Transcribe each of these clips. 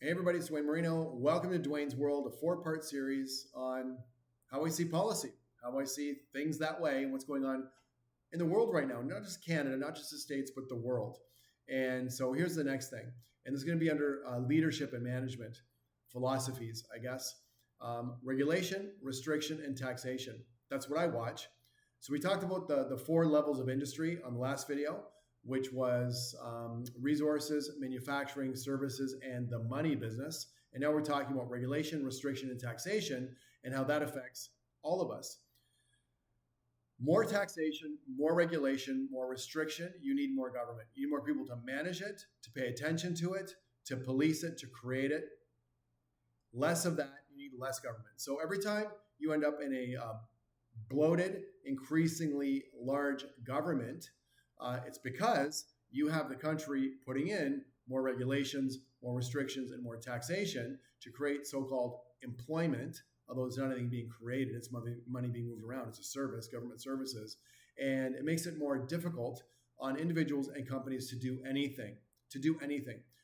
Hey everybody, it's Duane Marino. Welcome to Duane's World, a four-part series on how I see policy, how I see things that way, and what's going on in the world right now. Not just Canada, not just the States, but the world. And so here's the next thing. And this is going to be under leadership and management philosophies, I guess. Regulation, restriction, and taxation. That's what I watch. So we talked about the four levels of industry on the last video, which was resources, manufacturing, services, and the money business. And now we're talking about regulation, restriction, and taxation and how that affects all of us. More taxation, more regulation, more restriction, you need more government. You need more people to manage it, to pay attention to it, to police it, to create it. Less of that, you need less government. So every time you end up in a bloated, increasingly large government, it's because you have the country putting in more regulations, more restrictions, and more taxation to create so-called employment, although it's not anything being created, it's money being moved around. It's a service, government services. And it makes it more difficult on individuals and companies to do anything,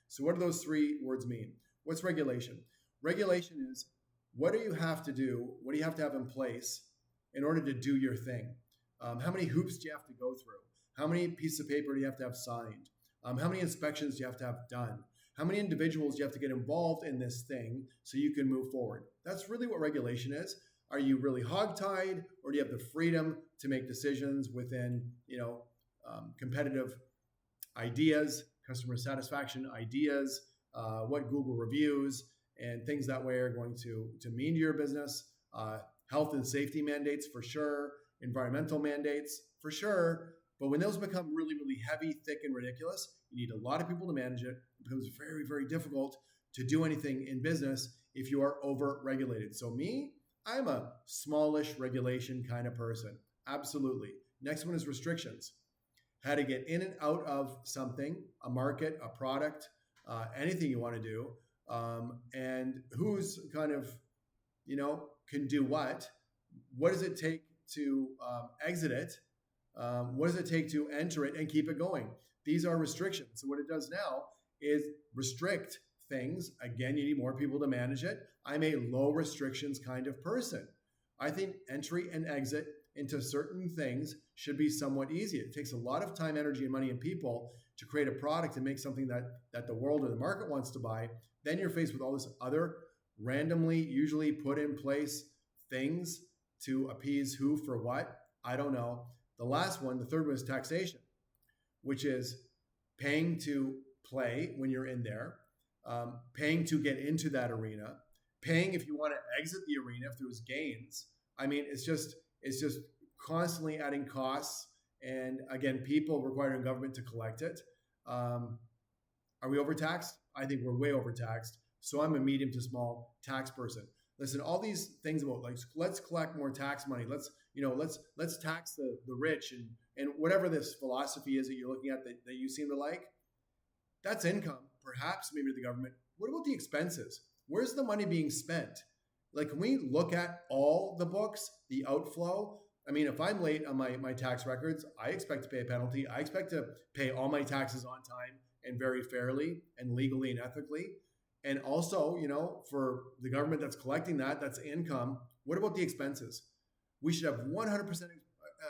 So what do those three words mean? What's regulation? Regulation is what do you have to do? What do you have to have in place in order to do your thing? How many hoops do you have to go through? How many pieces of paper do you have to have signed? How many inspections do you have to have done? How many individuals do you have to get involved in this thing so you can move forward? That's really what regulation is. Are you really hogtied, or do you have the freedom to make decisions within, competitive ideas, customer satisfaction ideas, what Google reviews, and things that way are going to mean to your business? Health and safety mandates for sure, environmental mandates for sure. But when those become really, really heavy, thick, and ridiculous, you need a lot of people to manage it. It becomes very, very difficult to do anything in business if you are over-regulated. So me, I'm a smallish regulation kind of person. Absolutely. Next one is restrictions. How to get in and out of something, a market, a product, anything you want to do, and who's kind of, can do what. What does it take to exit it? What does it take to enter it and keep it going? These are restrictions. So what it does now is restrict things. Again, you need more people to manage it. I'm a low restrictions kind of person. I think entry and exit into certain things should be somewhat easy. It takes a lot of time, energy, and money and people to create a product and make something that the world or the market wants to buy. Then you're faced with all this other randomly, usually put in place things to appease who for what. I don't know. The last one, the third one, is taxation, which is paying to play when you're in there, paying to get into that arena, paying if you want to exit the arena if there was gains. I mean, it's just constantly adding costs, and again, people requiring government to collect it. Are we overtaxed? I think we're way overtaxed. So I'm a medium to small tax person. Listen, all these things about let's collect more tax money. Let's tax the rich and whatever this philosophy is that you're looking at that you seem to like. That's income, perhaps maybe to the government. What about the expenses? Where's the money being spent? Can we look at all the books, the outflow? I mean, if I'm late on my tax records, I expect to pay a penalty. I expect to pay all my taxes on time and very fairly and legally and ethically. And also, for the government that's collecting that's income. What about the expenses? We should have 100%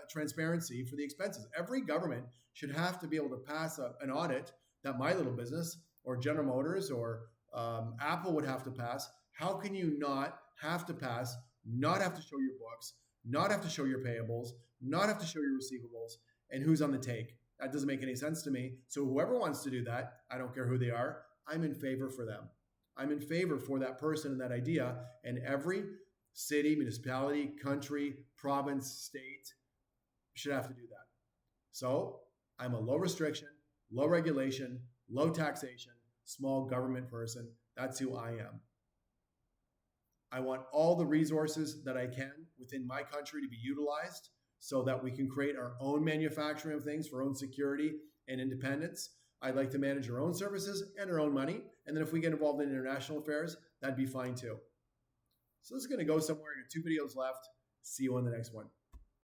transparency for the expenses. Every government should have to be able to pass an audit that my little business or General Motors or Apple would have to pass. How can you not have to pass, not have to show your books, not have to show your payables, not have to show your receivables, and who's on the take? That doesn't make any sense to me. So whoever wants to do that, I don't care who they are, I'm in favor for them. I'm in favor for that person and that idea. And every city, municipality, country, province, state should have to do that. So I'm a low restriction, low regulation, low taxation, small government person. That's who I am. I want all the resources that I can within my country to be utilized so that we can create our own manufacturing of things for our own security and independence. I'd like to manage our own services and our own money. And then if we get involved in international affairs, that'd be fine too. So this is going to go somewhere. I got 2 videos left. See you on the next one.